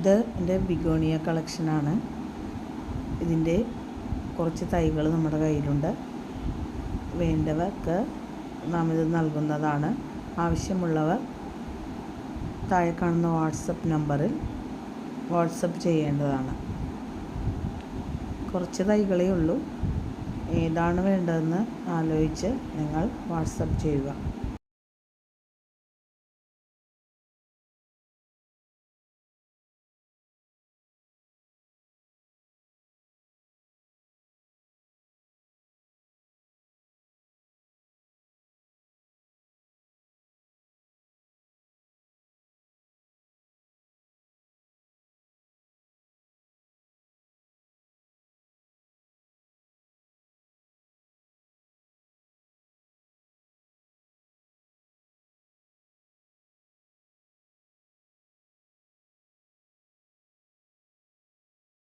ഇത് എൻ്റെ ബിഗോണിയ കളക്ഷനാണ്. ഇതിൻ്റെ കുറച്ച് തൈകൾ നമ്മുടെ കയ്യിലുണ്ട്. വേണ്ടവർക്ക് നാം ഇത് നൽകുന്നതാണ്. ആവശ്യമുള്ളവർ താഴെ കാണുന്ന വാട്സപ്പ് നമ്പറിൽ വാട്സപ്പ് ചെയ്യേണ്ടതാണ്. കുറച്ച് തൈകളേ ഉള്ളൂ. ഏതാണ് വേണ്ടതെന്ന് ആലോചിച്ച് നിങ്ങൾ വാട്സപ്പ് ചെയ്യുക.